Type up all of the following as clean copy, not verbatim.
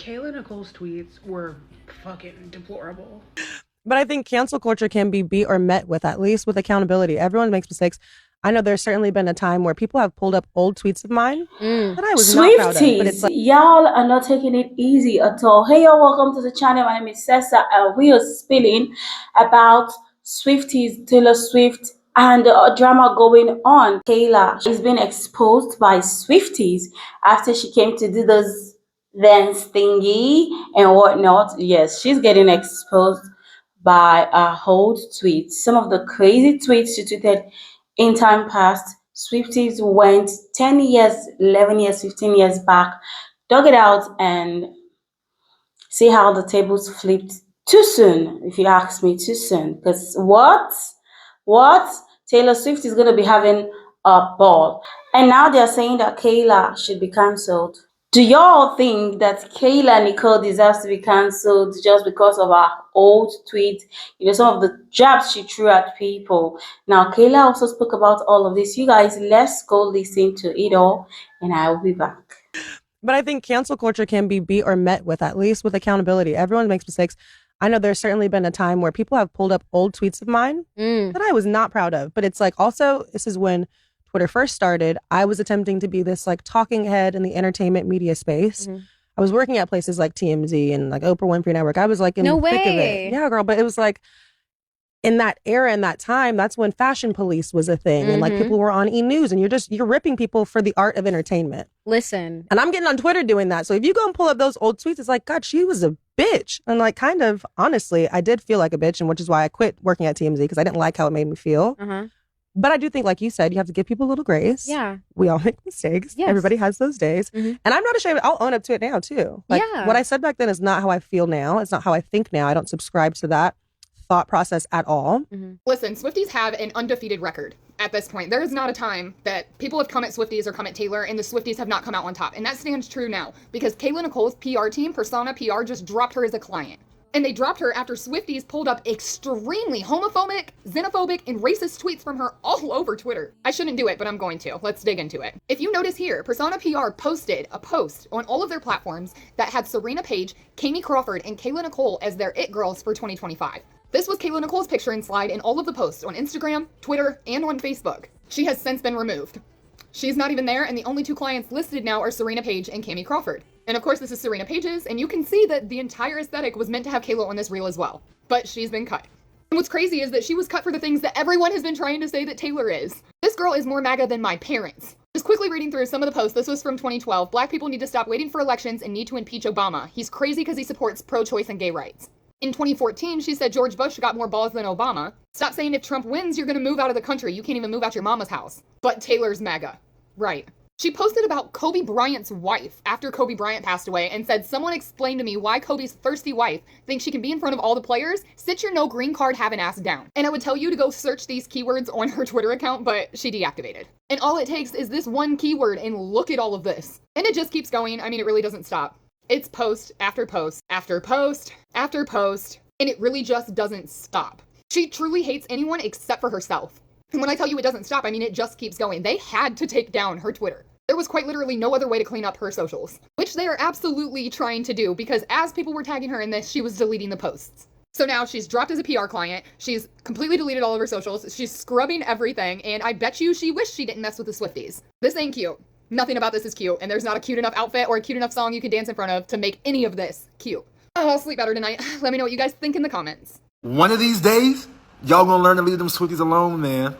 Kayla Nicole's tweets were fucking deplorable. But I think cancel culture can be beat or met with, at least with accountability. Everyone makes mistakes. I know there's certainly been a time where people have pulled up old tweets of mine that I was not proud of. But it's Swifties, like, y'all are not taking it easy at all. Hey, y'all, welcome to the channel. My name is Sessa, and we are spilling about Swifties, Taylor Swift, and the drama going on. Kayla is being exposed by Swifties after she came to do those dance thingy and whatnot. Yes, she's getting exposed by old tweets. Some of the crazy tweets she tweeted in time past. Swifties went 10 years, 11 years, 15 years back, dug it out, and see how the tables flipped too soon, if you ask me, too soon. Because what? Taylor Swift is going to be having a ball. And now they're saying that Kayla should be cancelled. Do y'all think that Kayla Nicole deserves to be cancelled just because of her old tweet? Some of the jabs she threw at people. Now, Kayla also spoke about all of this. You guys, let's go listen to it all, and I will be back. but I think cancel culture can be beat or met with, at least with accountability. Everyone makes mistakes. I know there's certainly been a time where people have pulled up old tweets of mine that I was not proud of. But it's like, also, this is when Twitter first started. I was attempting to be this like talking head in the entertainment media space. I was working at places like TMZ and like Oprah Winfrey Network. I was like in the thick of it. Yeah, girl. But it was like in that era, in that time, that's when fashion police was a thing. And like people were on E-News and you're ripping people for the art of entertainment. Listen. And I'm getting on Twitter doing that. So if you go and pull up those old tweets, it's like, God, she was a bitch. And like, kind of, honestly, I did feel like a bitch, and which is why I quit working at TMZ, because I didn't like how it made me feel. But I do think, like you said, you have to give people a little grace. Yeah. We all make mistakes. Yes. Everybody has those days. And I'm not ashamed. I'll own up to it now, too. Like, what I said back then is not how I feel now. It's not how I think now. I don't subscribe to that thought process at all. Listen, Swifties have an undefeated record at this point. There is not a time that people have come at Swifties or come at Taylor and the Swifties have not come out on top. And that stands true now because Kayla Nicole's PR team, Persona PR, just dropped her as a client. And they dropped her after Swifties pulled up extremely homophobic, xenophobic, and racist tweets from her all over Twitter. I shouldn't do it, but I'm going to. Let's dig into it. If you notice here, Persona PR posted a post on all of their platforms that had Serena Page, Kami Crawford, and Kayla Nicole as their it girls for 2025. This was Kayla Nicole's picture and slide in all of the posts on Instagram, Twitter, and on Facebook. She has since been removed. She's not even there, and the only two clients listed now are Serena Page and Kami Crawford. And of course, this is Serena Page's, and you can see that the entire aesthetic was meant to have Kayla on this reel as well. But she's been cut. And what's crazy is that she was cut for the things that everyone has been trying to say that Taylor is. This girl is more MAGA than my parents. Just quickly reading through some of the posts, this was from 2012. Black people need to stop waiting for elections and need to impeach Obama. He's crazy because he supports pro-choice and gay rights. In 2014, she said George Bush got more balls than Obama. Stop saying if Trump wins, you're gonna move out of the country. You can't even move out your mama's house. But Taylor's MAGA. Right. She posted about Kobe Bryant's wife after Kobe Bryant passed away and said, someone explained to me why Kobe's thirsty wife thinks she can be in front of all the players. Sit your no green card having ass down. And I would tell you to go search these keywords on her Twitter account, but she deactivated. And all it takes is this one keyword and look at all of this. And it just keeps going. I mean, it really doesn't stop. It's post after post after post after post, and it really just doesn't stop. She truly hates anyone except for herself. And when I tell you it doesn't stop, I mean it just keeps going. They had to take down her Twitter. There was quite literally no other way to clean up her socials, which they are absolutely trying to do because as people were tagging her in this, she was deleting the posts. So now she's dropped as a PR client, she's completely deleted all of her socials, she's scrubbing everything, and I bet you she wished she didn't mess with the Swifties. This ain't cute. Nothing about this is cute, and there's not a cute enough outfit or a cute enough song you can dance in front of to make any of this cute. Oh, I'll sleep better tonight. Let me know what you guys think in the comments. One of these days, y'all gonna learn to leave them Swifties alone, man.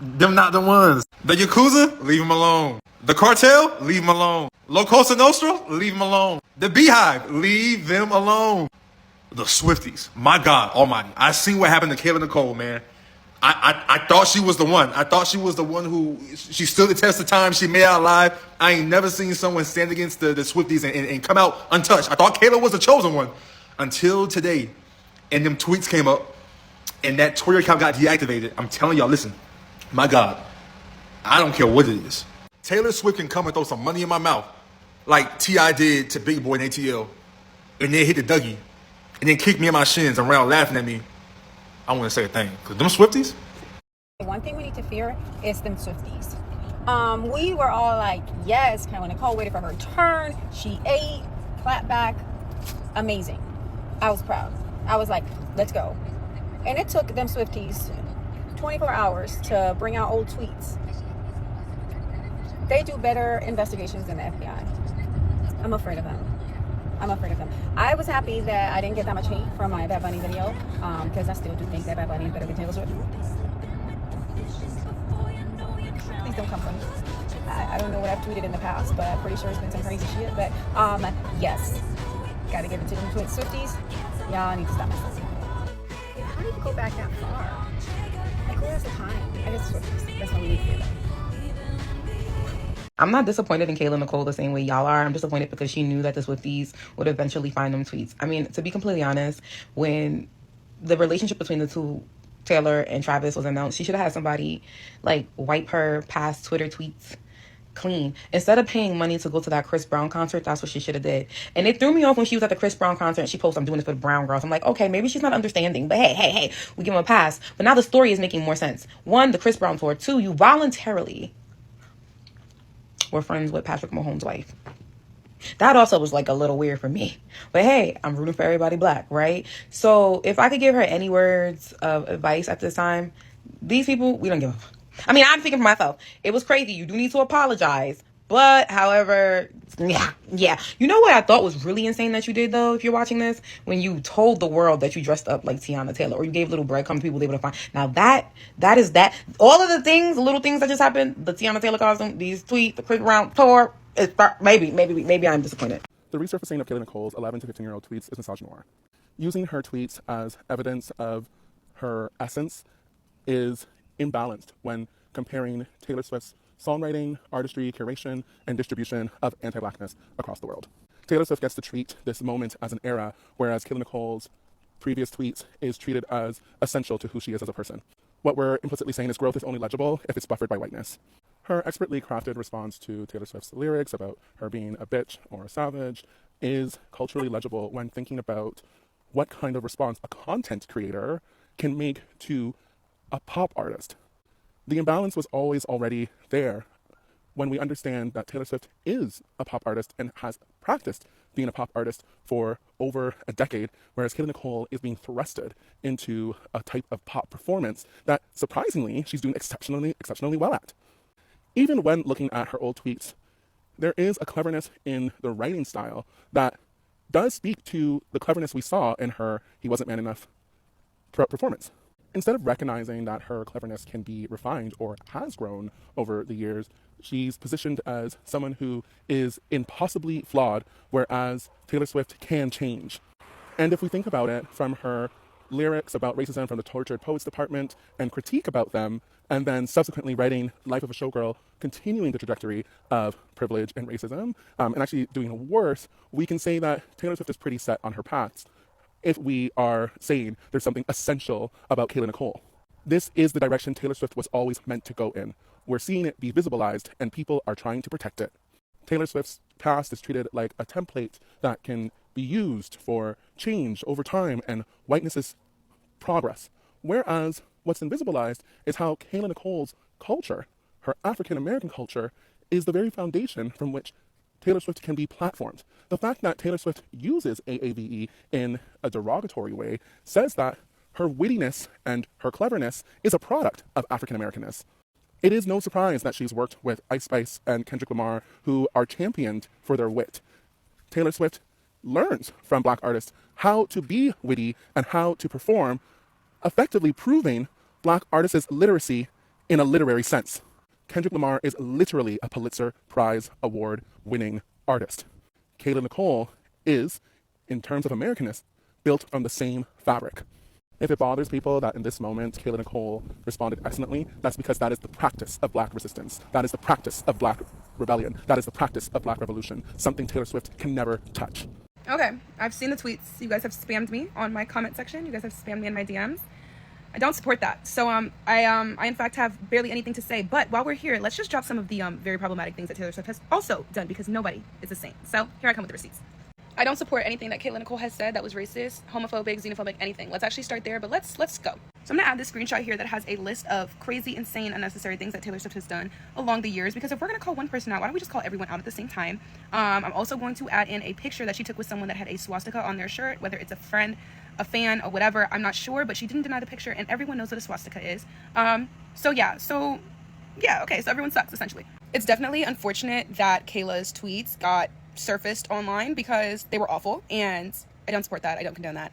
Them not the ones. The Yakuza, leave them alone. The cartel, leave them alone. La Cosa Nostra, leave them alone. The Beehive, leave them alone. The Swifties, my God almighty. I seen what happened to Kayla Nicole, man. I thought she was the one. I thought she was the one who, she stood the test of time. She made it out alive. I ain't never seen someone stand against the Swifties and come out untouched. I thought Kayla was the chosen one until today. And them tweets came up and that Twitter account got deactivated. I'm telling y'all, listen, my God, I don't care what it is. Taylor Swift can come and throw some money in my mouth like T.I. did to Big Boy and ATL and then hit the Dougie and then kick me in my shins and around laughing at me. I want to say a thing, because them Swifties? One thing we need to fear is them Swifties. We were all like, yes, Kayla Nicole waited for her turn. She ate, clap back, amazing. I was proud. I was like, let's go. And it took them Swifties 24 hours to bring out old tweets. They do better investigations than the FBI. I'm afraid of them. I was happy that I didn't get that much hate from my Bad Bunny video, because I still do think that Bad Bunny is better than Taylor Swift. Please don't come for me. I don't know what I've tweeted in the past, but I'm pretty sure it's been some crazy shit. But yes, gotta give it to them Swifties. Y'all need to stop myself. How do you go back that far? Like, who has the time? I guess Swifties. That's what we need to do. I'm not disappointed in Kayla Nicole the same way y'all are. I'm disappointed because she knew that the Swifties would eventually find them tweets. I mean, to be completely honest, when the relationship between the two, Taylor and Travis, was announced, she should have had somebody like wipe her past Twitter tweets clean. Instead of paying money to go to that Chris Brown concert, that's what she should have did. And it threw me off when she was at the Chris Brown concert and she posted, I'm doing this for the Brown girls. I'm like, okay, maybe she's not understanding, but hey, we give him a pass. But now the story is making more sense. One, the Chris Brown tour. Two, you voluntarily were friends with Patrick Mahomes' wife. That also was like a little weird for me. But hey, I'm rooting for everybody black, right? So if I could give her any words of advice at this time, these people, we don't give a fuck. I mean, I'm thinking for myself. It was crazy. You do need to apologize. But, however, yeah. You know what I thought was really insane that you did, though, if you're watching this? When you told the world that you dressed up like Tiana Taylor, or you gave little breadcrumbs people were able to find. Now, that is that. All of the things, the little things that just happened, the Tiana Taylor costume, these tweets, the Chris Brown tour, maybe I'm disappointed. The resurfacing of Kayla Nicole's 11 to 15-year-old tweets is misogynoir. Using her tweets as evidence of her essence is imbalanced when comparing Taylor Swift's songwriting, artistry, curation, and distribution of anti-blackness across the world. Taylor Swift gets to treat this moment as an era, whereas Kayla Nicole's previous tweets is treated as essential to who she is as a person. What we're implicitly saying is growth is only legible if it's buffered by whiteness. Her expertly crafted response to Taylor Swift's lyrics about her being a bitch or a savage is culturally legible when thinking about what kind of response a content creator can make to a pop artist. The imbalance was always already there when we understand that Taylor Swift is a pop artist and has practiced being a pop artist for over a decade, whereas Kayla Nicole is being thrusted into a type of pop performance that, surprisingly, she's doing exceptionally well at. Even when looking at her old tweets, there is a cleverness in the writing style that does speak to the cleverness we saw in her He Wasn't Man Enough performance. Instead of recognizing that her cleverness can be refined or has grown over the years, she's positioned as someone who is impossibly flawed, whereas Taylor Swift can change. And if we think about it, from her lyrics about racism from the Tortured Poets Department and critique about them, and then subsequently writing Life of a Showgirl, continuing the trajectory of privilege and racism, and actually doing worse, we can say that Taylor Swift is pretty set on her paths if we are saying there's something essential about Kayla Nicole. This is the direction Taylor Swift was always meant to go in. We're seeing it be visibilized, and people are trying to protect it. Taylor Swift's past is treated like a template that can be used for change over time and whiteness's progress. Whereas what's invisibilized is how Kayla Nicole's culture, her African-American culture, is the very foundation from which Taylor Swift can be platformed. The fact that Taylor Swift uses AAVE in a derogatory way says that her wittiness and her cleverness is a product of African-Americanness. It is no surprise that she's worked with Ice Spice and Kendrick Lamar, who are championed for their wit. Taylor Swift learns from black artists how to be witty and how to perform, effectively proving black artists' literacy in a literary sense. Kendrick Lamar is literally a Pulitzer Prize award-winning artist. Kayla Nicole is, in terms of Americanness, built from the same fabric. If it bothers people that in this moment Kayla Nicole responded excellently, that's because that is the practice of black resistance. That is the practice of black rebellion. That is the practice of black revolution, something Taylor Swift can never touch. Okay, I've seen the tweets. You guys have spammed me on my comment section. You guys have spammed me in my DMs. I don't support that. So I in fact have barely anything to say. But while we're here, let's just drop some of the very problematic things that Taylor Swift has also done, because nobody is the same. So here I come with the receipts. I don't support anything that Kayla Nicole has said that was racist, homophobic, xenophobic, anything. Let's actually start there, but let's go. So I'm gonna add this screenshot here that has a list of crazy, insane, unnecessary things that Taylor Swift has done along the years, because if we're gonna call one person out, why don't we just call everyone out at the same time? I'm also going to add in a picture that she took with someone that had a swastika on their shirt, whether it's a friend, a fan, or whatever, I'm not sure, but she didn't deny the picture, and everyone knows what a swastika is. So everyone sucks, essentially. It's definitely unfortunate that Kayla's tweets got surfaced online because they were awful, and I don't support that. I don't condone that.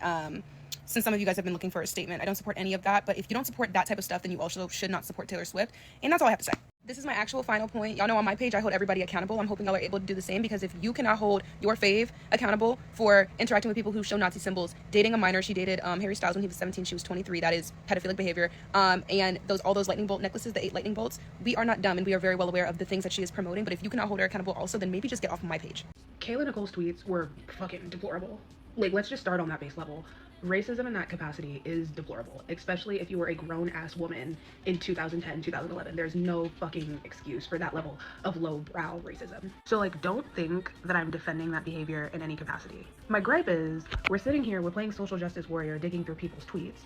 Since some of you guys have been looking for a statement, I don't support any of that, but if you don't support that type of stuff, then you also should not support Taylor Swift, and that's all I have to say. This is my actual final point. Y'all know on my page I hold everybody accountable. I'm hoping y'all are able to do the same, because if you cannot hold your fave accountable for interacting with people who show Nazi symbols, dating a minor, she dated Harry Styles when he was 17, she was 23, that is pedophilic behavior, and all those lightning bolt necklaces, the 8 lightning bolts, we are not dumb, and we are very well aware of the things that she is promoting, but if you cannot hold her accountable also, then maybe just get off of my page. Kayla Nicole's tweets were fucking deplorable. Like, let's just start on that base level. Racism in that capacity is deplorable, especially if you were a grown-ass woman in 2010, 2011. There's no fucking excuse for that level of lowbrow racism. So, like, don't think that I'm defending that behavior in any capacity. My gripe is, we're sitting here, we're playing social justice warrior, digging through people's tweets,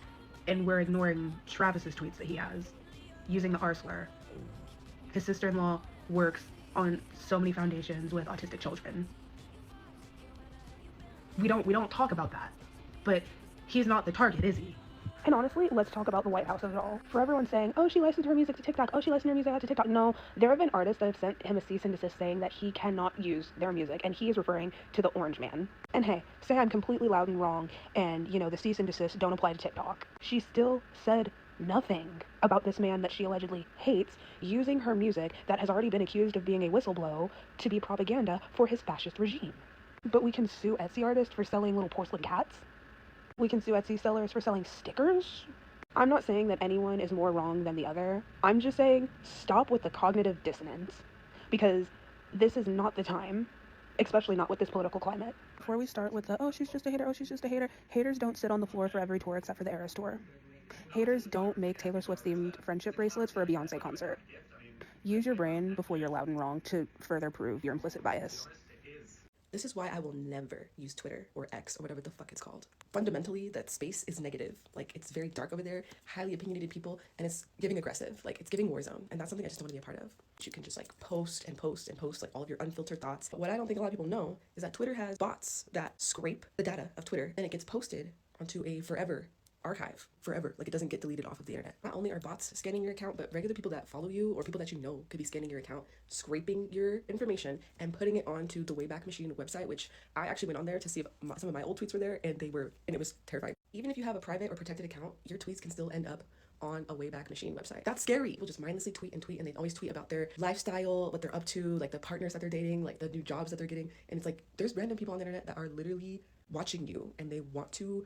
and we're ignoring Travis's tweets that he has, using the R slur. His sister-in-law works on so many foundations with autistic children. We don't talk about that, but he's not the target, is he? And honestly, let's talk about the White House of it all. For everyone saying, oh, she licensed her music to TikTok, oh, she licensed her music out to TikTok. No, there have been artists that have sent him a cease and desist saying that he cannot use their music, and he is referring to the Orange Man. And hey, say I'm completely loud and wrong, and, you know, the cease and desist don't apply to TikTok. She still said nothing about this man that she allegedly hates using her music that has already been accused of being a whistleblower to be propaganda for his fascist regime. But we can sue Etsy artists for selling little porcelain cats. We can sue Etsy sellers for selling stickers. I'm not saying that anyone is more wrong than the other. I'm just saying stop with the cognitive dissonance, because this is not the time, especially not with this political climate. Before we start with the, oh, she's just a hater, oh, she's just a hater, haters don't sit on the floor for every tour except for the Eras tour. Haters don't make Taylor Swift-themed friendship bracelets for a Beyonce concert. Use your brain before you're loud and wrong to further prove your implicit bias. This is why I will never use Twitter or X or whatever the fuck it's called. Fundamentally, that space is negative. Like, it's very dark over there, highly opinionated people, and it's giving aggressive. Like, it's giving war zone, and that's something I just don't want to be a part of. You can just, like, post and post and post, like, all of your unfiltered thoughts. But what I don't think a lot of people know is that Twitter has bots that scrape the data of Twitter, and it gets posted onto a forever archive forever. Like, it doesn't get deleted off of the internet. Not only are bots scanning your account, but regular people that follow you or people that you know could be scanning your account, scraping your information and putting it onto the Wayback Machine website, which I actually went on there to see if some of my old tweets were there, and it was terrifying. Even if you have a private or protected account, your tweets can still end up on a Wayback Machine website. That's scary. People just mindlessly tweet, and they always tweet about their lifestyle, what they're up to, like the partners that they're dating, like the new jobs that they're getting. And it's like, there's random people on the internet that are literally watching you, and they want to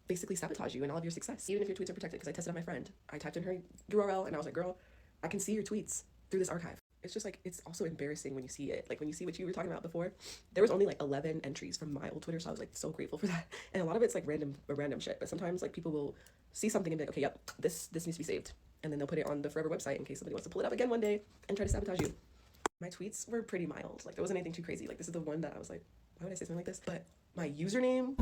basically sabotage you and all of your success, even if your tweets are protected. Because I tested on my friend, I typed in her URL and I was like, girl, I can see your tweets through this archive. It's just like, it's also embarrassing when you see it. Like, when you see what you were talking about before, there was only like 11 entries from my old Twitter, so I was like so grateful for that. And a lot of it's like random shit, but sometimes like people will see something and be like, okay, yep, this needs to be saved, and then they'll put it on the forever website in case somebody wants to pull it up again one day and try to sabotage you. My tweets were pretty mild. Like, there wasn't anything too crazy. Like, this is the one that I was like, why would I say something like this? But my username,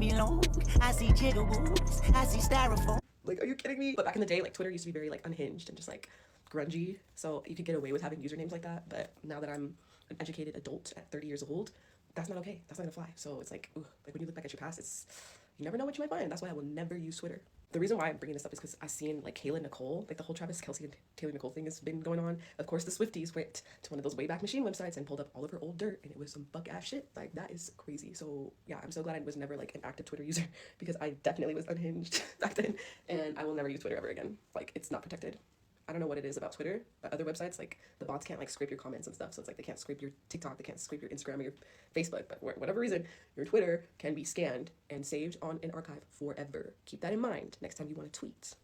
I see jiggles, I see styrofoam. Like, are you kidding me? But back in the day, like, Twitter used to be very like unhinged and just like grungy, so you could get away with having usernames like that. But now that I'm an educated adult at 30 years old, that's not okay. That's not gonna fly. So it's like, ooh, like when you look back at your past, you never know what you might find. That's why I will never use Twitter. The reason why I'm bringing this up is because I've seen like Kayla Nicole, like the whole Travis Kelce and Kayla Nicole thing has been going on. Of course, the Swifties went to one of those Wayback Machine websites and pulled up all of her old dirt, and it was some buck ass shit. Like, that is crazy. So yeah, I'm so glad I was never like an active Twitter user, because I definitely was unhinged back then, and I will never use Twitter ever again. Like, it's not protected. I don't know what it is about Twitter, but other websites, like, the bots can't like scrape your comments and stuff. So it's like, they can't scrape your TikTok, they can't scrape your Instagram or your Facebook, but for whatever reason, your Twitter can be scanned and saved on an archive forever. Keep that in mind next time you want to tweet.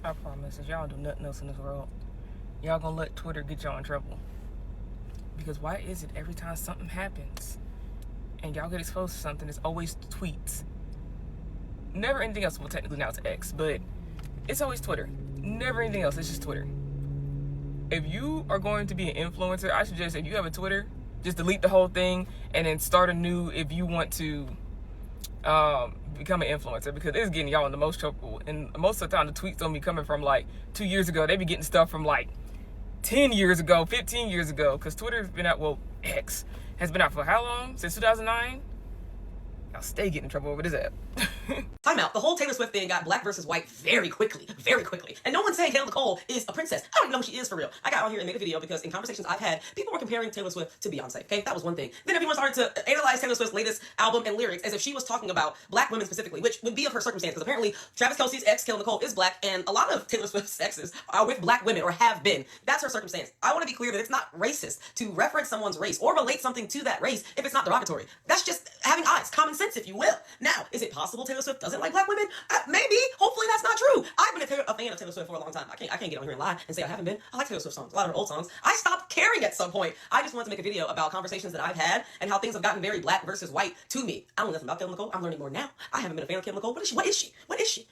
I promise, if y'all do nothing else in this world, y'all gonna let Twitter get y'all in trouble. Because why is it every time something happens and y'all get exposed to something, it's always tweets? Never anything else. Well, technically now it's X, but it's always Twitter. Never anything else, it's just Twitter. If you are going to be an influencer, I suggest if you have a Twitter, just delete the whole thing and then start anew if you want to become an influencer, because it's getting y'all in the most trouble. And most of the time the tweets don't be coming from like 2 years ago. They be getting stuff from like 10 years ago, 15 years ago, because Twitter's been out, well, X has been out for how long? Since 2009? I'll stay getting in trouble over this app. Time out. The whole Taylor Swift thing got black versus white very quickly. And no one's saying Kayla Nicole is a princess. I don't even know who she is for real. I got on here and made a video because in conversations I've had, people were comparing Taylor Swift to Beyonce. Okay, that was one thing. Then everyone started to analyze Taylor Swift's latest album and lyrics as if she was talking about black women specifically, which would be of her circumstance, because apparently Travis Kelce's ex, Kayla Nicole, is black, and a lot of Taylor Swift's exes are with black women or have been. That's her circumstance. I want to be clear that it's not racist to reference someone's race or relate something to that race if it's not derogatory. That's just having eyes, common sense, if you will. Now, is it possible Taylor Swift doesn't like black women? Maybe. Hopefully that's not true. I've been a fan of Taylor Swift for a long time. I can't get on here and lie and say I haven't been. I like Taylor Swift songs, a lot of her old songs. I stopped caring at some point. I just wanted to make a video about conversations that I've had and how things have gotten very black versus white to me. I don't know nothing about Kayla Nicole. I'm learning more now. I haven't been a fan of Kayla Nicole. What is she?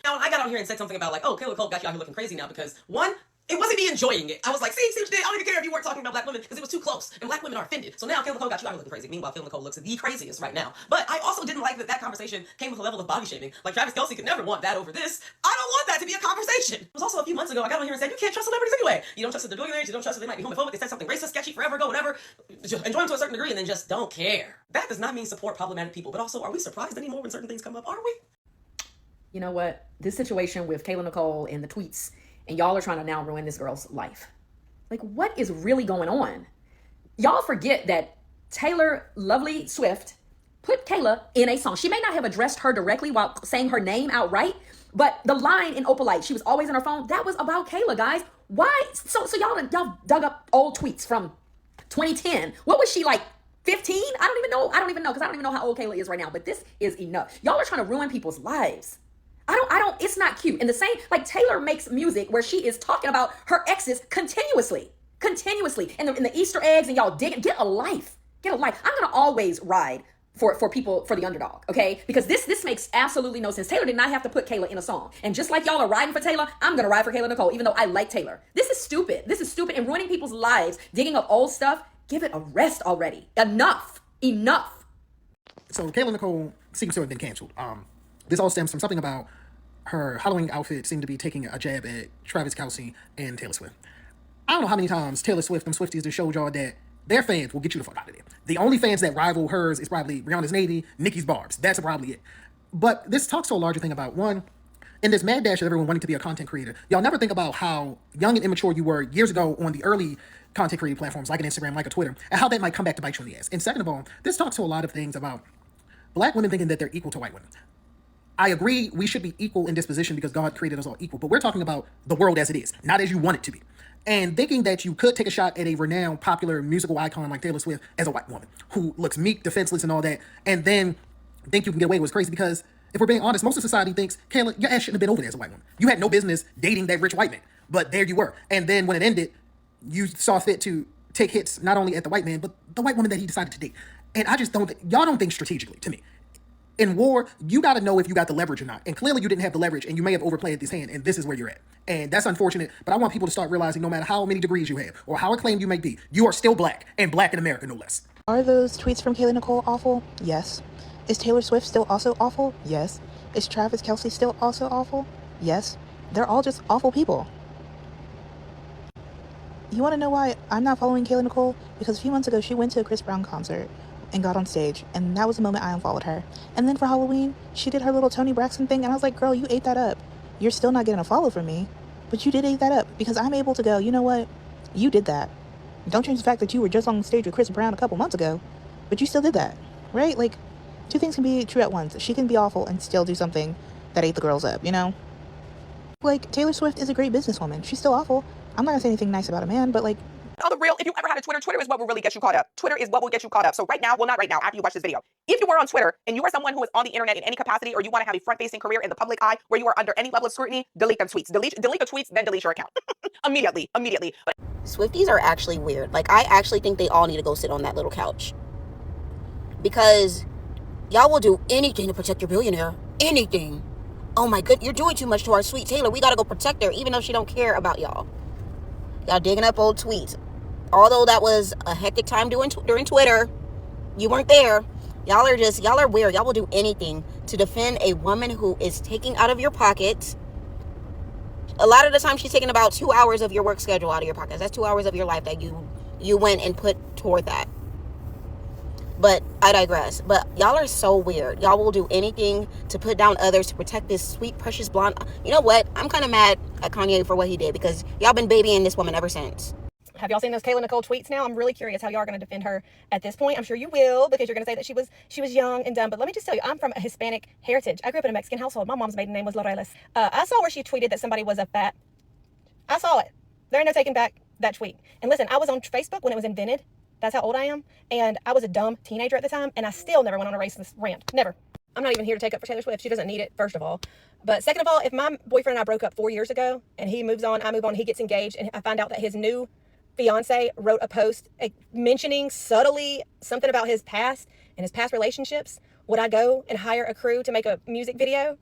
Now, when I got on here and said something about like, oh, Kayla Nicole got you out here looking crazy now because one, it wasn't me enjoying it. I was like, see what you did? I don't even care if you weren't talking about black women because it was too close and black women are offended. So now Kayla Nicole got you out here looking crazy. Meanwhile, Kayla Nicole looks the craziest right now. But I also didn't like that conversation came with a level of body shaming. Like Travis Kelce could never want that over this. I don't want that to be a conversation. It was also a few months ago, I got on here and said, you can't trust celebrities anyway. You don't trust that they're doing things. You don't trust that they might be homophobic. They said something racist, sketchy, forever ago, whatever. Just enjoy them to a certain degree and then just don't care. That does not mean support problematic people. But also, are we surprised anymore when certain things come up? Are we? You know what? This situation with Kayla Nicole and the tweets, and y'all are trying to now ruin this girl's life. Like, what is really going on? Y'all forget that Taylor Lovely Swift put Kayla in a song. She may not have addressed her directly while saying her name outright, but the line in Opalite, she was always on her phone, that was about Kayla, guys. Why? So y'all dug up old tweets from 2010. What was she, like 15? I don't even know, because I don't even know how old Kayla is right now, but this is enough. Y'all are trying to ruin people's lives. It's not cute. And the same, like Taylor makes music where she is talking about her exes continuously. And the Easter eggs and y'all get a life. I'm going to always ride for people, for the underdog, okay? Because this makes absolutely no sense. Taylor did not have to put Kayla in a song. And just like y'all are riding for Taylor, I'm going to ride for Kayla Nicole, even though I like Taylor. This is stupid and ruining people's lives, digging up old stuff. Give it a rest already. Enough. So Kayla Nicole seems to have been canceled. This all stems from something about her Halloween outfit seemed to be taking a jab at Travis Kelce and Taylor Swift. I don't know how many times Taylor Swift and Swifties just showed y'all that their fans will get you the fuck out of there. The only fans that rival hers is probably Rihanna's Navy, Nicki's Barbs. That's probably it. But this talks to a larger thing about, one, in this mad dash of everyone wanting to be a content creator, y'all never think about how young and immature you were years ago on the early content creating platforms like an Instagram, like a Twitter, and how that might come back to bite you in the ass. And second of all, this talks to a lot of things about black women thinking that they're equal to white women. I agree we should be equal in disposition because God created us all equal, but we're talking about the world as it is, not as you want it to be. And thinking that you could take a shot at a renowned, popular musical icon like Taylor Swift as a white woman who looks meek, defenseless, and all that, and then think you can get away with is crazy because if we're being honest, most of society thinks, Kayla, your ass shouldn't have been over there as a white woman. You had no business dating that rich white man, but there you were. And then when it ended, you saw fit to take hits not only at the white man, but the white woman that he decided to date. And I just y'all don't think strategically to me. In war, you got to know if you got the leverage or not. And clearly you didn't have the leverage and you may have overplayed this hand and this is where you're at. And that's unfortunate, but I want people to start realizing no matter how many degrees you have or how acclaimed you may be, you are still black and black in America, no less. Are those tweets from Kayla Nicole awful? Yes. Is Taylor Swift still also awful? Yes. Is Travis Kelce still also awful? Yes. They're all just awful people. You want to know why I'm not following Kayla Nicole? Because a few months ago, she went to a Chris Brown concert and got on stage, and that was the moment I unfollowed her. And then for Halloween, she did her little Toni Braxton thing, and I was like, girl, you ate that up. You're still not getting a follow from me, but you did eat that up, because I'm able to go, you know what? You did that. Don't change the fact that you were just on stage with Chris Brown a couple months ago, but you still did that, right? Like, two things can be true at once. She can be awful and still do something that ate the girls up, you know? Like, Taylor Swift is a great businesswoman. She's still awful. I'm not gonna say anything nice about a man, but like, On the real, if you ever had a Twitter, Twitter is what will really get you caught up. Twitter is what will get you caught up. So right now, well, not right now, after you watch this video, if you were on Twitter and you are someone who is on the internet in any capacity, or you want to have a front-facing career in the public eye where you are under any level of scrutiny, delete them tweets. Delete the tweets, then delete your account. Immediately. But Swifties are actually weird. Like, I actually think they all need to go sit on that little couch. Because y'all will do anything to protect your billionaire. Anything. Oh my good, you're doing too much to our sweet Taylor. We gotta go protect her, even though she don't care about y'all. Y'all digging up old tweets. Although that was a hectic time during Twitter, you weren't there. Y'all are weird. Y'all will do anything to defend a woman who is taking out of your pocket. A lot of the time she's taking about 2 hours of your work schedule out of your pockets. That's 2 hours of your life that you went and put toward that. But I digress. But y'all are so weird. Y'all will do anything to put down others to protect this sweet, precious blonde. You know what? I'm kind of mad at Kanye for what he did, because y'all been babying this woman ever since. Have y'all seen those Kayla Nicole tweets now? I'm really curious how y'all are going to defend her at this point. I'm sure you will, because you're going to say that she was young and dumb. But let me just tell you, I'm from a Hispanic heritage. I grew up in a Mexican household. My mom's maiden name was Loreles. I saw where she tweeted that somebody was a fat. I saw it. There ain't no taking back that tweet. And listen, I was on Facebook when it was invented. That's how old I am. And I was a dumb teenager at the time, and I still never went on a racist rant. Never. I'm not even here to take up for Taylor Swift. She doesn't need it, first of all. But second of all, if my boyfriend and I broke up 4 years ago, and he moves on, I move on, he gets engaged, and I find out that his new fiance wrote a post mentioning subtly something about his past and his past relationships, would I go and hire a crew to make a music video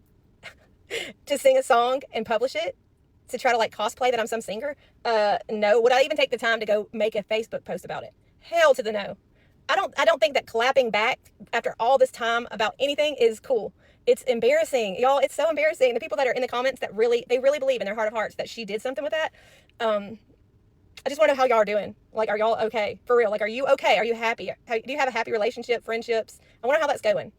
to sing a song and publish it, to try to like cosplay that I'm some singer? No. Would I even take the time to go make a Facebook post about it? Hell to the no. I don't think that clapping back after all this time about anything is cool. It's embarrassing, y'all. It's so embarrassing. The people that are in the comments that really believe in their heart of hearts that she did something with that. I just want to know how y'all are doing. Like, are y'all okay? For real. Like, are you okay? Are you happy? Do you have a happy relationship, friendships? I wonder how that's going.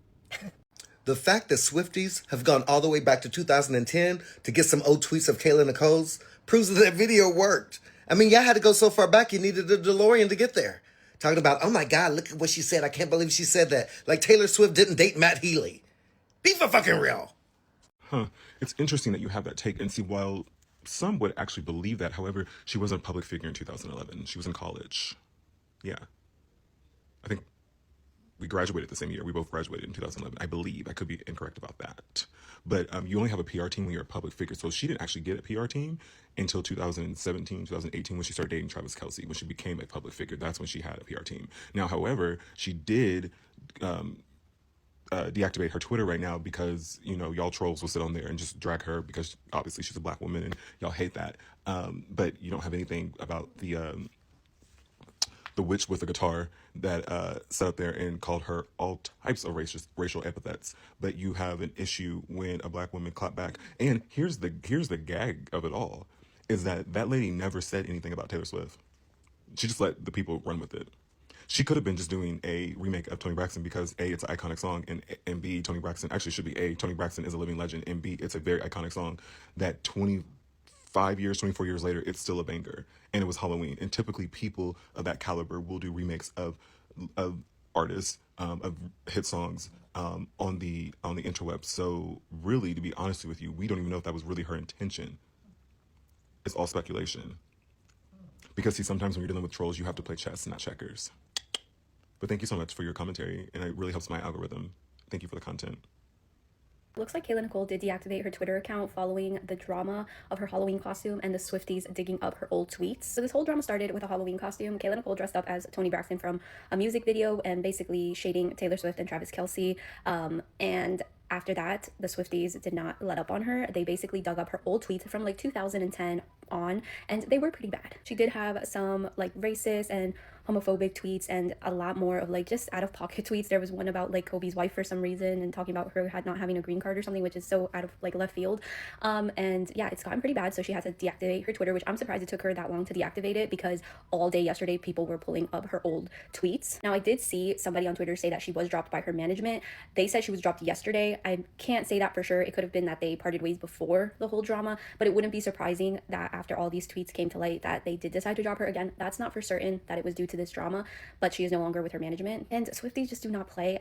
The fact that Swifties have gone all the way back to 2010 to get some old tweets of Kayla Nicole's proves that video worked. I mean, y'all had to go so far back, you needed a DeLorean to get there. Talking about, oh my God, look at what she said. I can't believe she said that. Like Taylor Swift didn't date Matt Healy. Be for fucking real. Huh. It's interesting that you have that take. And see, while some would actually believe that, however, she wasn't a public figure in 2011. She was in college. Yeah. I think we graduated the same year. We both graduated in 2011, I believe. I could be incorrect about that. But you only have a PR team when you're a public figure. So she didn't actually get a PR team until 2017, 2018, when she started dating Travis Kelce. When she became a public figure, that's when she had a PR team. Now, however, she did deactivate her Twitter right now because, you know, y'all trolls will sit on there and just drag her because obviously she's a black woman and y'all hate that. But you don't have anything about the witch with the guitar that sat up there and called her all types of racial epithets. But you have an issue when a black woman clapped back. And here's the gag of it all, is that lady never said anything about Taylor Swift. She just let the people run with it. She could have been just doing a remake of Toni Braxton because A, it's an iconic song, and B, Toni Braxton actually should be A, Toni Braxton is a living legend, and B, it's a very iconic song that 24 years later, it's still a banger. And it was Halloween. And typically people of that caliber will do remakes of artists, of hit songs on the interwebs. So really, to be honest with you, we don't even know if that was really her intention. It's all speculation. Because see, sometimes when you're dealing with trolls, you have to play chess, not checkers. But thank you so much for your commentary, and it really helps my algorithm. Thank you for the content. Looks like Kayla Nicole did deactivate her Twitter account following the drama of her Halloween costume and the Swifties digging up her old tweets. So this whole drama started with a Halloween costume. Kayla Nicole dressed up as Toni Braxton from a music video and basically shading Taylor Swift and Travis Kelce. And after that, the Swifties did not let up on her. They basically dug up her old tweets from like 2010 on, and they were pretty bad. She did have some like racist and homophobic tweets and a lot more of like just out of pocket tweets. There was one about like Kobe's wife for some reason and talking about her not having a green card or something, which is so out of like left field. And yeah, it's gotten pretty bad. So she has to deactivate her Twitter, which I'm surprised it took her that long to deactivate it, because all day yesterday people were pulling up her old tweets. Now I did see somebody on Twitter say that she was dropped by her management. They said she was dropped yesterday. I can't say that for sure. It could have been that they parted ways before the whole drama, but it wouldn't be surprising that after all these tweets came to light that they did decide to drop her again. That's not for certain that it was due to this drama, but she is no longer with her management. And Swifties just do not play.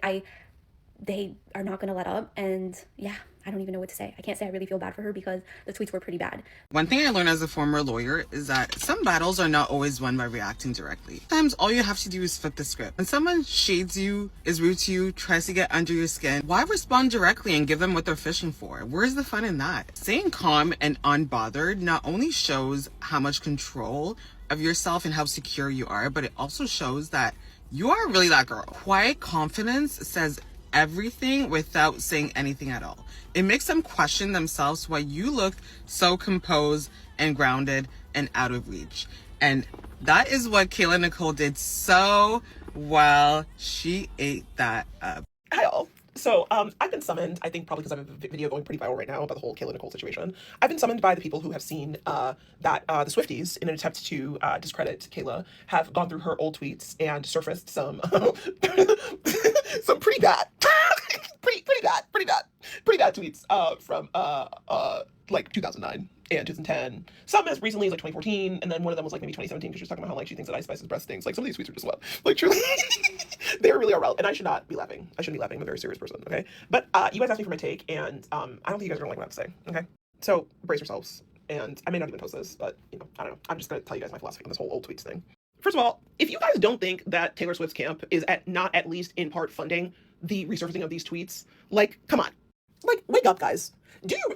They are not going to let up. And yeah, I don't even know what to say. I can't say I really feel bad for her because the tweets were pretty bad. One thing I learned as a former lawyer is that some battles are not always won by reacting directly. Sometimes all you have to do is flip the script. When someone shades you, is rude to you, tries to get under your skin, why respond directly and give them what they're fishing for? Where's the fun in that? Staying calm and unbothered not only shows how much control of yourself and how secure you are, but it also shows that you are really that girl. Quiet confidence says everything without saying anything at all. It makes them question themselves why you look so composed and grounded and out of reach. And that is what Kayla Nicole did so well. She ate that up. Hi all. So I've been summoned, I think probably because I have a video going pretty viral right now about the whole Kayla Nicole situation. I've been summoned by the people who have seen that the Swifties, in an attempt to discredit Kayla, have gone through her old tweets and surfaced some some pretty bad, pretty bad tweets from like 2009 and 2010. Some as recently as like 2014, and then one of them was like maybe 2017 because she was talking about how like she thinks that Ice Spice's breast stinks. Like some of these tweets are just what, like truly, they really are relevant. And I should not be laughing. I shouldn't be laughing. I'm a very serious person. Okay, but you guys asked me for my take, and I don't think you guys are gonna like what I have to say. Okay, so brace yourselves. And I may not even post this, but you know, I don't know. I'm just gonna tell you guys my philosophy on this whole old tweets thing. First of all, if you guys don't think that Taylor Swift's camp is not at least in part funding the resurfacing of these tweets, like, come on. Like, wake up, guys.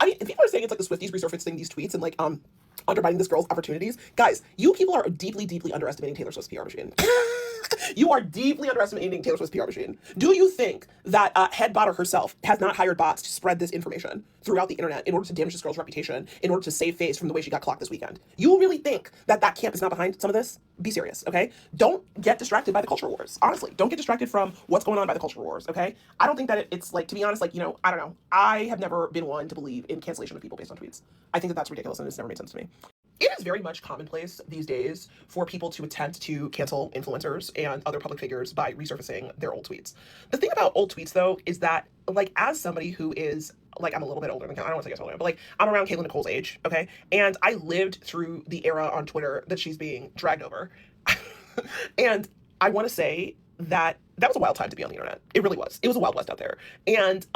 I mean, if people are saying it's like the Swifties resurfacing these tweets and like undermining this girl's opportunities, guys, you people are deeply, deeply underestimating Taylor Swift's PR machine. You are deeply underestimating Taylor Swift's PR machine. Do you think that head botter herself has not hired bots to spread this information throughout the internet in order to damage this girl's reputation, in order to save face from the way she got clocked this weekend? You really think that that camp is not behind some of this? Be serious, okay? Don't get distracted by the culture wars. Honestly, don't get distracted from what's going on by the culture wars, okay? I don't think that it's like, to be honest, like, you know, I don't know. I have never been one to believe in cancellation of people based on tweets. I think that that's ridiculous and it's never made sense to me. It is very much commonplace these days for people to attempt to cancel influencers and other public figures by resurfacing their old tweets. The thing about old tweets, though, is that, like, as somebody who is, like, I'm a little bit older than, I don't want to say I'm older, but, like, I'm around Kayla Nicole's age, okay? And I lived through the era on Twitter that she's being dragged over. And I want to say that that was a wild time to be on the internet. It really was. It was a Wild West out there. And,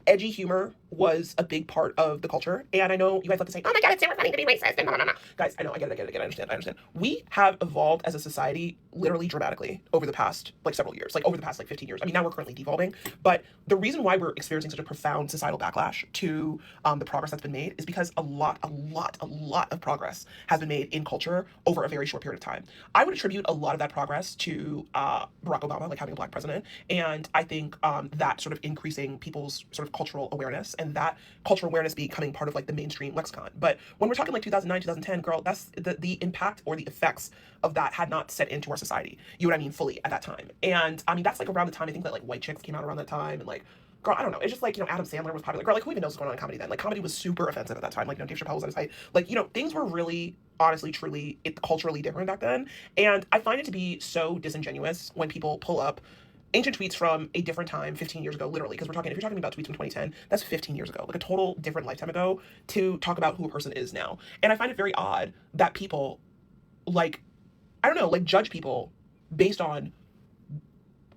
edgy humor was a big part of the culture. And I know you guys love to say, oh my God, it's super funny to be racist. And no. Guys, I know, I get it. I understand. We have evolved as a society literally dramatically over the past, like, several years, like over the past, like, 15 years. I mean, now we're currently devolving, but the reason why we're experiencing such a profound societal backlash to the progress that's been made is because a lot of progress has been made in culture over a very short period of time. I would attribute a lot of that progress to Barack Obama, like having a black president. And I think that sort of increasing people's sort of cultural awareness, and that cultural awareness becoming part of like the mainstream lexicon. But when we're talking like 2009, 2010, girl, that's the impact or the effects of that had not set into our society. You know what I mean? Fully at that time. And I mean, that's like around the time I think that like White Chicks came out around that time, and like, girl, I don't know. It's just like, you know, Adam Sandler was popular. Girl, like, who even knows what's going on in comedy then? Like, comedy was super offensive at that time. Like, you know, Dave Chappelle was at his height. Like, you know, things were really, honestly, truly culturally different back then. And I find it to be so disingenuous when people pull up ancient tweets from a different time 15 years ago, literally, because if you're talking about tweets from 2010, that's 15 years ago, like a total different lifetime ago, to talk about who a person is now. And I find it very odd that people, like, I don't know, like, judge people based on,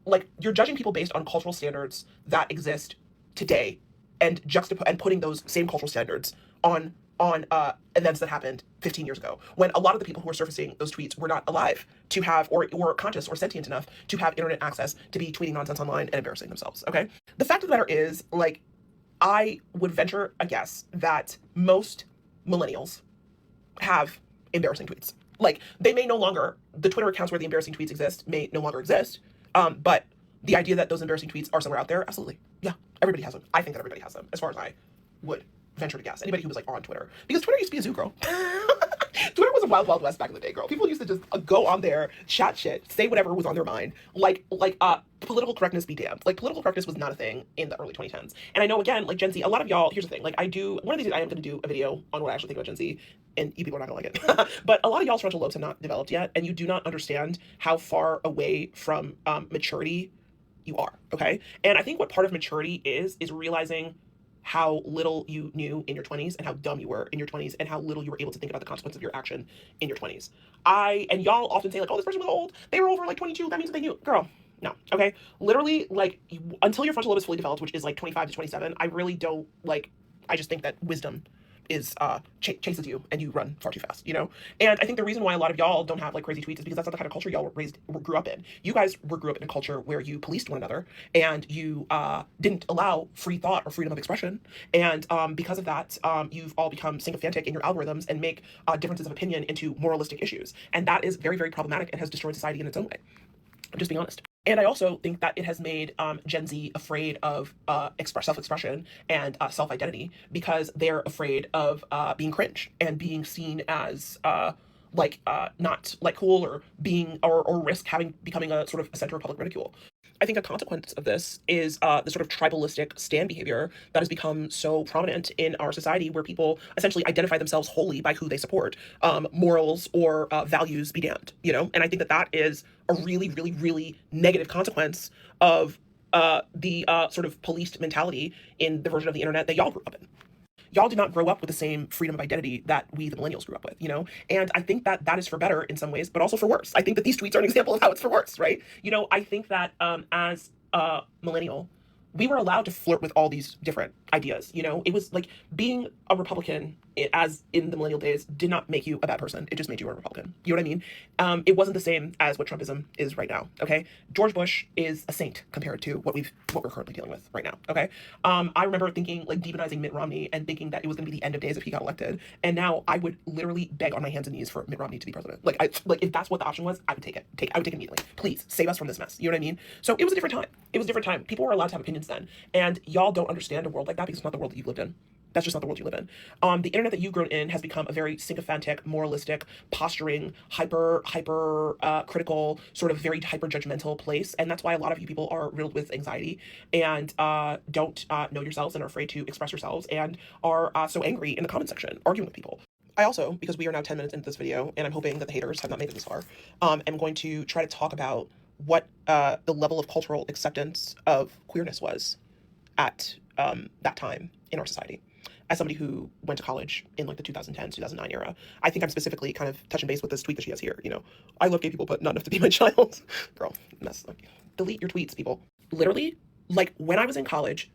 like, you're judging people based on cultural standards that exist today, and putting those same cultural standards on events that happened 15 years ago, when a lot of the people who were surfacing those tweets were not alive to have, or conscious or sentient enough to have internet access to be tweeting nonsense online and embarrassing themselves, okay? The fact of the matter is, like, I would venture a guess that most millennials have embarrassing tweets. Like, they may no longer, the Twitter accounts where the embarrassing tweets exist may no longer exist, but the idea that those embarrassing tweets are somewhere out there, absolutely. Yeah, everybody has them. I think that everybody has them, as far as I would venture to guess. Anybody who was like on Twitter. Because Twitter used to be a zoo, girl. Twitter was a wild, wild west back in the day, girl. People used to just go on there, chat shit, say whatever was on their mind. Like, political correctness be damned. Like, political correctness was not a thing in the early 2010s. And I know, again, like, Gen Z, a lot of y'all, here's the thing, like, one of these days I am going to do a video on what I actually think about Gen Z, and you people are not going to like it. But a lot of y'all's frontal lobes have not developed yet, and you do not understand how far away from maturity you are, okay? And I think what part of maturity is realizing how little you knew in your 20s and how dumb you were in your 20s and how little you were able to think about the consequence of your action in your 20s. And y'all often say, like, oh, this person was old. They were over like 22. That means that they knew. Girl, no, okay? Literally, like, until your frontal lobe is fully developed, which is like 25 to 27, I really don't, like, I just think that wisdom is chases you and you run far too fast, you know? And I think the reason why a lot of y'all don't have like crazy tweets is because that's not the kind of culture y'all grew up in. You guys grew up in a culture where you policed one another and you didn't allow free thought or freedom of expression. And because of that, you've all become sycophantic in your algorithms and make differences of opinion into moralistic issues. And that is very, very problematic and has destroyed society in its own way. I'm just being honest. And I also think that it has made Gen Z afraid of self-expression and self-identity because they're afraid of being cringe and being seen as not like cool or being or risk becoming a sort of a center of public ridicule. I think a consequence of this is the sort of tribalistic stand behavior that has become so prominent in our society, where people essentially identify themselves wholly by who they support, morals or values be damned, you know? And I think that that is a really, really, really negative consequence of the sort of policed mentality in the version of the internet that y'all grew up in. Y'all did not grow up with the same freedom of identity that we, the millennials, grew up with, you know? And I think that that is for better in some ways, but also for worse. I think that these tweets are an example of how it's for worse, right? You know, I think that as a millennial, we were allowed to flirt with all these different ideas, you know? It was like being a Republican, as in the millennial days, did not make you a bad person. It just made you a Republican. You know what I mean? It wasn't the same as what Trumpism is right now, okay? George Bush is a saint compared to what we're currently dealing with right now, okay? I remember thinking, like, demonizing Mitt Romney and thinking that it was gonna be the end of days if he got elected. And now I would literally beg on my hands and knees for Mitt Romney to be president. Like, if that's what the option was, I would take it. I would take it immediately. Please, save us from this mess. You know what I mean? So it was a different time. It was a different time. People were allowed to have opinions then. And y'all don't understand a world like that because it's not the world that you lived in. That's just not the world you live in. The internet that you've grown in has become a very sycophantic, moralistic, posturing, hyper critical, sort of very hyper judgmental place. And that's why a lot of you people are riddled with anxiety and don't know yourselves and are afraid to express yourselves and are so angry in the comment section, arguing with people. I also, because we are now 10 minutes into this video, and I'm hoping that the haters have not made it this far, am going to try to talk about what the level of cultural acceptance of queerness was at that time in our society. As somebody who went to college in like the 2010, 2009 era, I think I'm specifically kind of touching base with this tweet that she has here. You know, I love gay people, but not enough to be my child. Girl, mess. Like, delete your tweets, people. Literally, like when I was in college,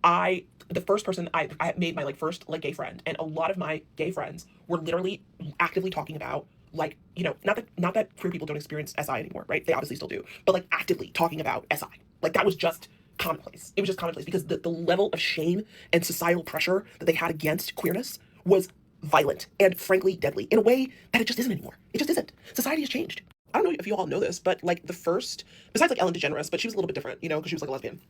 the first person I made my like first like gay friend, and a lot of my gay friends were literally actively talking about, like, you know, not that queer people don't experience SI anymore, right? They obviously still do, but like actively talking about SI. Like that was just commonplace. It was just commonplace because the level of shame and societal pressure that they had against queerness was violent and frankly deadly in a way that it just isn't anymore. It just isn't. Society has changed. I don't know if you all know this, but like the first, besides like Ellen DeGeneres, but she was a little bit different, you know, because she was like a lesbian.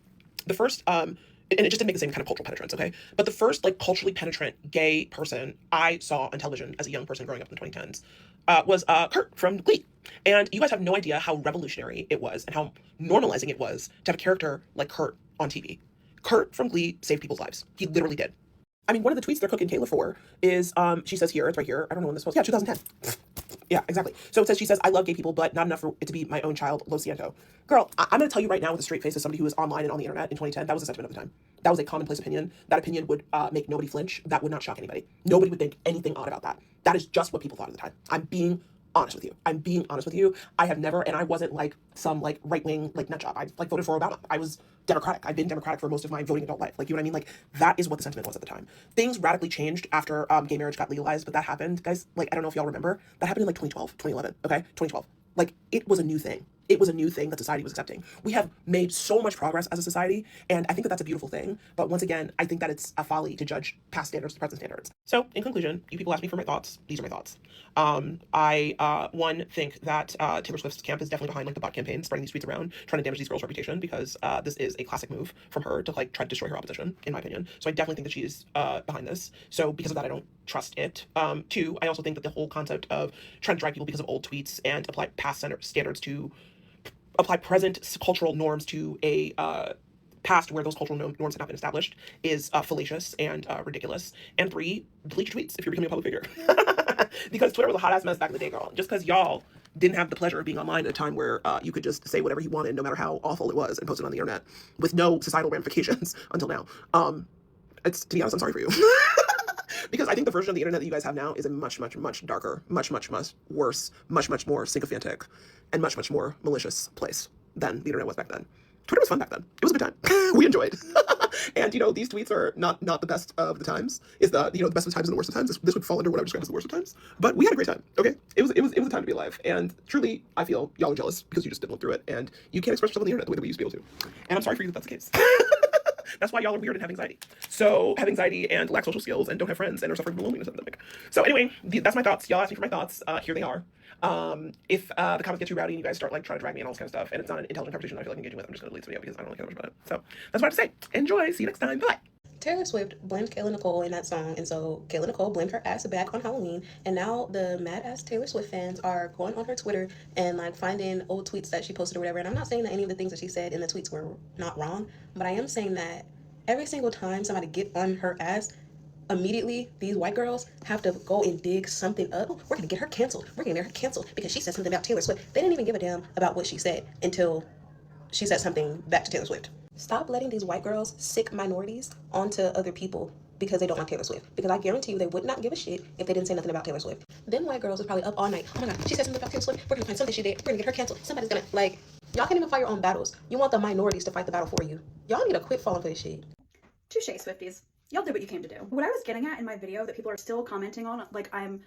The first, and it just didn't make the same kind of cultural penetrance, okay? But the first like culturally penetrant gay person I saw on television as a young person growing up in the 2010s was Kurt from Glee. And you guys have no idea how revolutionary it was and how normalizing it was to have a character like Kurt on TV. Kurt from Glee saved people's lives. He literally did. I mean, one of the tweets they're cooking Kayla for is, she says here, it's right here, I don't know when this was, yeah, 2010. Yeah, exactly. So it says, she says, I love gay people, but not enough for it to be my own child, lo siento. Girl, I'm going to tell you right now with a straight face as somebody who was online and on the internet in 2010, that was the sentiment of the time. That was a commonplace opinion. That opinion would make nobody flinch. That would not shock anybody. Nobody would think anything odd about that. That is just what people thought at the time. I'm being honest with you. I'm being honest with you. I have never, and I wasn't like some like right-wing like nut job. I like voted for Obama. I was Democratic. I've been Democratic for most of my voting adult life. Like, you know what I mean? Like, that is what the sentiment was at the time. Things radically changed after gay marriage got legalized, but that happened, guys, like, I don't know if y'all remember, that happened in like 2012, 2011, okay? 2012. Like, it was a new thing. It was a new thing that society was accepting. We have made so much progress as a society, and I think that that's a beautiful thing. But once again, I think that it's a folly to judge past standards to present standards. So, in conclusion, you people ask me for my thoughts. These are my thoughts. I think that Taylor Swift's camp is definitely behind like the bot campaign, spreading these tweets around, trying to damage these girls' reputation, because this is a classic move from her to like try to destroy her opposition, in my opinion. So I definitely think that she is behind this. So because of that, I don't trust it. Two, I also think that the whole concept of trying to drag people because of old tweets and apply past standards to apply present cultural norms to a past where those cultural norms have not been established is fallacious and ridiculous. And three, delete your tweets if you're becoming a public figure. Because Twitter was a hot ass mess back in the day, girl. Just because y'all didn't have the pleasure of being online at a time where you could just say whatever you wanted, no matter how awful it was, and post it on the internet with no societal ramifications until now. It's, to be honest, I'm sorry for you. Because I think the version of the internet that you guys have now is a much, much, much darker, much, much, much worse, much, much more sycophantic, and much, much more malicious place than the internet was back then. Twitter was fun back then. It was a good time. We enjoyed. And, you know, these tweets are not the best of the times. Is the, you know, the best of the times and the worst of times. This would fall under what I would describe as the worst of times. But we had a great time, okay? It was a time to be alive. And truly, I feel y'all are jealous because you just didn't live through it. And you can't express yourself on the internet the way that we used to be able to. And I'm sorry for you that that's the case. That's why y'all are weird and have anxiety. So, have anxiety and lack social skills and don't have friends and are suffering from loneliness epidemic. So anyway, that's my thoughts. Y'all asked me for my thoughts. Here they are. If the comments get too rowdy and you guys start like trying to drag me and all this kind of stuff, and it's not an intelligent conversation I feel like engaging with, I'm just going to delete this video because I don't really care much about it. So that's what I have to say. Enjoy. See you next time. Bye. Taylor Swift blamed Kayla Nicole in that song, and so Kayla Nicole blamed her ass back on Halloween, and now the mad-ass Taylor Swift fans are going on her Twitter and, like, finding old tweets that she posted or whatever, and I'm not saying that any of the things that she said in the tweets were not wrong, but I am saying that every single time somebody get on her ass, immediately these white girls have to go and dig something up. Oh, we're gonna get her canceled. We're gonna get her canceled because she said something about Taylor Swift. They didn't even give a damn about what she said until she said something back to Taylor Swift. Stop letting these white girls sick minorities onto other people because they don't like Taylor Swift. Because I guarantee you they would not give a shit if they didn't say nothing about Taylor Swift. Then white girls was probably up all night. Oh my god, she said something about Taylor Swift. We're gonna find something she did. We're gonna get her canceled. Somebody's gonna, like, y'all can't even fight your own battles. You want the minorities to fight the battle for you. Y'all need to quit falling for this shit. Touche, Swifties. Y'all did what you came to do. What I was getting at in my video that people are still commenting on, like I'm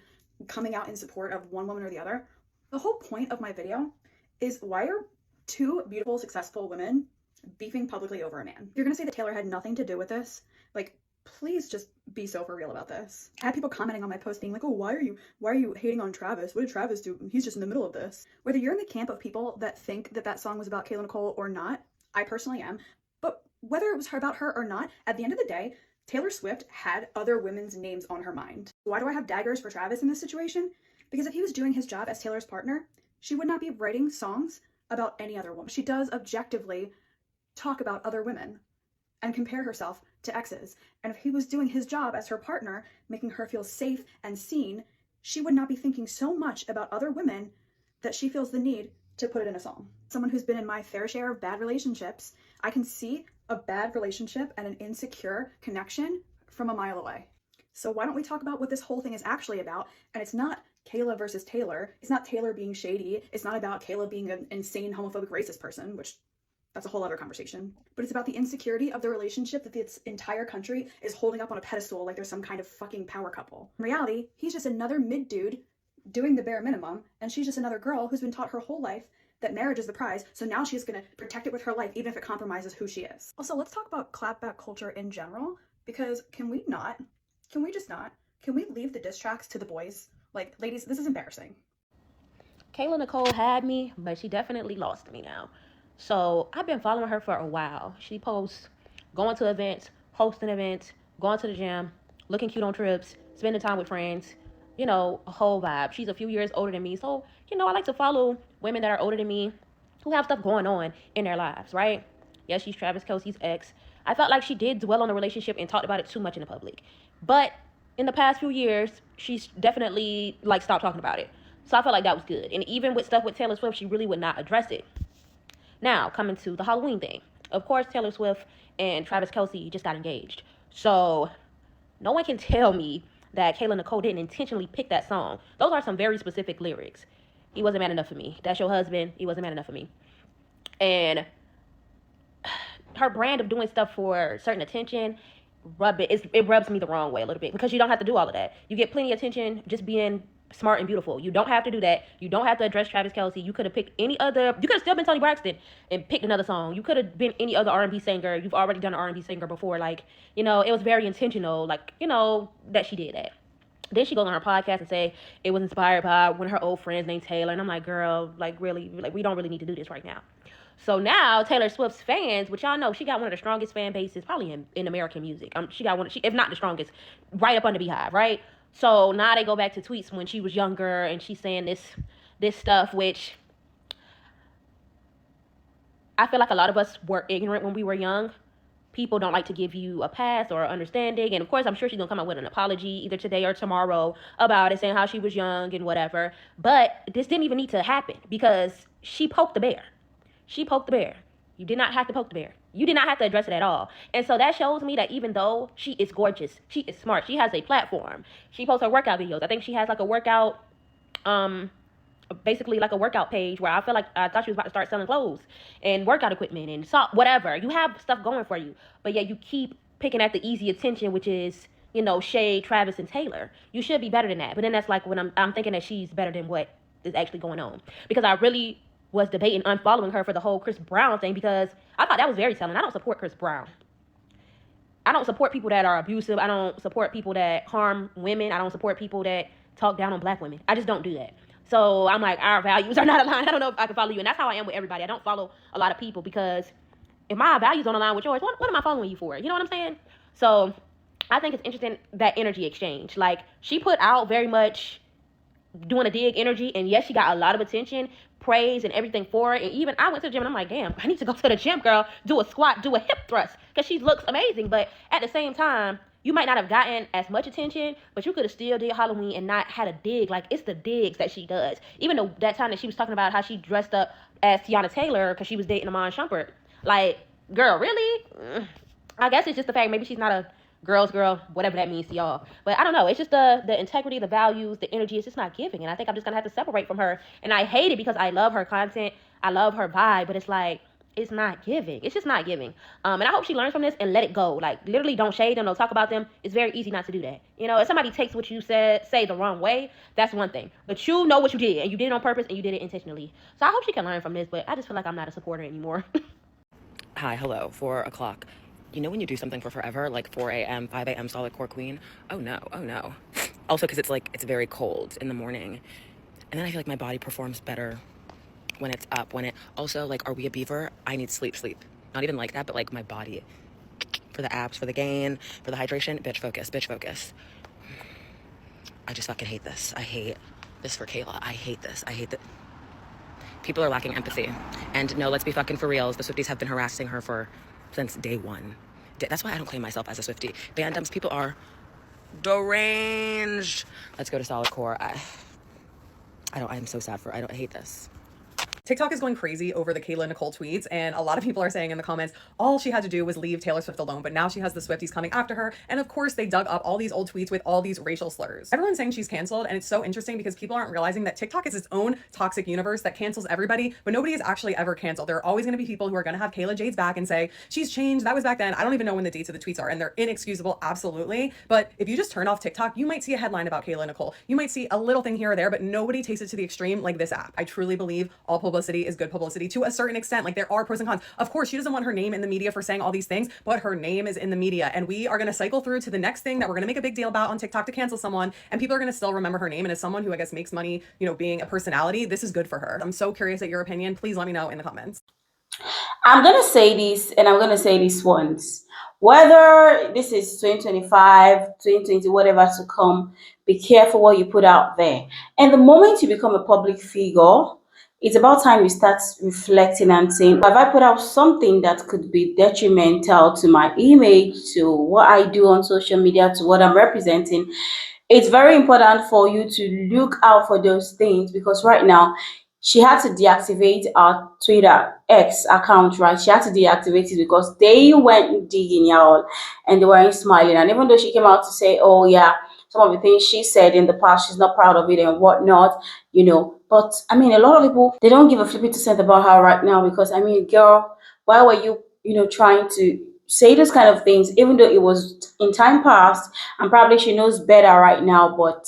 coming out in support of one woman or the other, the whole point of my video is why are two beautiful, successful women beefing publicly over a man? You're gonna say that Taylor had nothing to do with this? Like, please just be so for real about this. I had people commenting on my post being like, oh, why are you hating on Travis? What did Travis do? He's just in the middle of this. Whether you're in the camp of people that think that that song was about Kayla Nicole or not, I personally am, but whether it was about her or not, at the end of the day, Taylor Swift had other women's names on her mind. Why do I have daggers for Travis in this situation? Because if he was doing his job as Taylor's partner, she would not be writing songs about any other woman. She does objectively talk about other women and compare herself to exes. And if he was doing his job as her partner, making her feel safe and seen, she would not be thinking so much about other women that she feels the need to put it in a song. Someone who's been in my fair share of bad relationships, I can see a bad relationship and an insecure connection from a mile away. So why don't we talk about what this whole thing is actually about? And it's not Kayla versus Taylor. It's not Taylor being shady. It's not about Kayla being an insane homophobic racist person, which that's a whole other conversation. But it's about the insecurity of the relationship that this entire country is holding up on a pedestal like there's some kind of fucking power couple. In reality, he's just another mid dude doing the bare minimum, and she's just another girl who's been taught her whole life that marriage is the prize, so now she's gonna protect it with her life even if it compromises who she is. Also, let's talk about clapback culture in general, because can we leave the diss tracks to the boys? Like, ladies, this is embarrassing. Kayla Nicole had me, but she definitely lost me now. So I've been following her for a while. She posts going to events, hosting events, going to the gym, looking cute on trips, spending time with friends, you know, a whole vibe. She's a few years older than me. So, you know, I like to follow women that are older than me who have stuff going on in their lives, right? Yes, she's Travis Kelce's ex. I felt like she did dwell on the relationship and talked about it too much in the public. But in the past few years, she's definitely, like, stopped talking about it. So I felt like that was good. And even with stuff with Taylor Swift, she really would not address it. Now, coming to the Halloween thing. Of course, Taylor Swift and Travis Kelce just got engaged. So no one can tell me that Kayla Nicole didn't intentionally pick that song. Those are some very specific lyrics. He wasn't man enough for me. That's your husband. He wasn't man enough for me. And her brand of doing stuff for certain attention, it rubs me the wrong way a little bit, because you don't have to do all of that. You get plenty of attention just being smart and beautiful. You don't have to do that. You don't have to address Travis Kelce. You could have picked any other, you could have still been Toni Braxton and picked another song. You could have been any other R&B singer. You've already done an R&B singer before. Like, you know, it was very intentional, like, you know, that she did that. Then she goes on her podcast and say it was inspired by one of her old friends named Taylor. And I'm like, girl, like, really, like, we don't really need to do this right now. So now Taylor Swift's fans, which y'all know, she got one of the strongest fan bases probably in American music. She got one, if not the strongest, right up under Beehive, right? So now they go back to tweets when she was younger and she's saying this stuff, which I feel like a lot of us were ignorant when we were young. People don't like to give you a pass or understanding. And of course, I'm sure she's going to come out with an apology either today or tomorrow about it, saying how she was young and whatever. But this didn't even need to happen because she poked the bear. She poked the bear. You did not have to poke the bear. You did not have to address it at all. And so that shows me that even though she is gorgeous, she is smart, she has a platform. She posts her workout videos. I think she has like a workout, basically like a workout page where I thought she was about to start selling clothes and workout equipment and whatever. You have stuff going for you, but yet you keep picking at the easy attention, which is, you know, Shay, Travis, and Taylor. You should be better than that. But then that's like when I'm thinking that she's better than what is actually going on, because I really was debating unfollowing her for the whole Chris Brown thing, because I thought that was very telling. I don't support Chris Brown. I don't support people that are abusive. I don't support people that harm women. I don't support people that talk down on black women. I just don't do that. So I'm like, our values are not aligned. I don't know if I can follow you. And that's how I am with everybody. I don't follow a lot of people, because if my values don't align with yours, what am I following you for? You know what I'm saying? So I think it's interesting, that energy exchange. Like, she put out very much doing a dig energy, and yes, she got a lot of attention, praise, and everything for it. And even I went to the gym and I'm like, damn, I need to go to the gym, girl, do a squat, do a hip thrust, because she looks amazing. But at the same time, you might not have gotten as much attention, but you could have still did Halloween and not had a dig. Like, it's the digs that she does. Even though that time that she was talking about how she dressed up as Tiana Taylor because she was dating Amon Shumpert. Like, girl, really? I guess it's just the fact maybe she's not a girl's girl, whatever that means to y'all. But I don't know. It's just the integrity, the values, the energy. It's just not giving. And I think I'm just going to have to separate from her. And I hate it because I love her content. I love her vibe. But it's like, it's not giving. It's just not giving. And I hope she learns from this and let it go. Like, literally don't shade them, don't talk about them. It's very easy not to do that. You know, if somebody takes what you say the wrong way, that's one thing. But you know what you did, and you did it on purpose, and you did it intentionally. So I hope she can learn from this, but I just feel like I'm not a supporter anymore. Hi, hello, 4 o'clock. You know when you do something for forever, like 4 a.m., 5 a.m. solid core queen? Oh no, oh no. Also, because it's very cold in the morning. And then I feel like my body performs better when it's up, also, like, are we a beaver? I need sleep. Not even like that, but like my body. For the abs, for the gain, for the hydration, bitch focus. I just fucking hate this. I hate this for Kayla. I hate this. I hate that. People are lacking empathy. And no, let's be fucking for reals. The Swifties have been harassing her since day one. That's why I don't claim myself as a Swiftie. Fandoms, people are deranged. Let's go to solid core. I'm so sad I hate this. TikTok is going crazy over the Kayla Nicole tweets, and a lot of people are saying in the comments, all she had to do was leave Taylor Swift alone, but now she has the Swifties coming after her, and of course they dug up all these old tweets with all these racial slurs. Everyone's saying she's canceled, and it's so interesting because people aren't realizing that TikTok is its own toxic universe that cancels everybody, but nobody is actually ever canceled. There are always going to be people who are going to have Kayla Jade's back and say, she's changed, that was back then. I don't even know when the dates of the tweets are, and they're inexcusable, absolutely, but if you just turn off TikTok, you might see a headline about Kayla Nicole. You might see a little thing here or there, but nobody takes it to the extreme like this app. I truly believe all publicity is good publicity to a certain extent. Like, there are pros and cons. Of course, she doesn't want her name in the media for saying all these things, but her name is in the media, and we are going to cycle through to the next thing that we're going to make a big deal about on TikTok to cancel someone, and people are going to still remember her name. And as someone who I guess makes money, being a personality, this is good for her. I'm so curious at your opinion. Please let me know in the comments. I'm going to say this, and I'm going to say this once. Whether this is 2025, 2020, whatever to come, be careful what you put out there. And the moment you become a public figure, it's about time you start reflecting and saying, have I put out something that could be detrimental to my image, to what I do on social media, to what I'm representing? It's very important for you to look out for those things, because right now she had to deactivate our Twitter X account, right? She had to deactivate it because they went digging, y'all, and they weren't smiling. And even though she came out to say, oh yeah, some of the things she said in the past, she's not proud of it and whatnot, but I mean, a lot of people, they don't give a flipping % about her right now, because I mean, girl, why were you trying to say those kind of things, even though it was in time past, and probably she knows better right now, but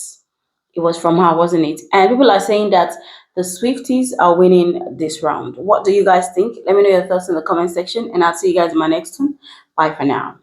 it was from her, wasn't it? And people are saying that the Swifties are winning this round. What do you guys think? Let me know your thoughts in the comment section, and I'll see you guys in my next one. Bye for now.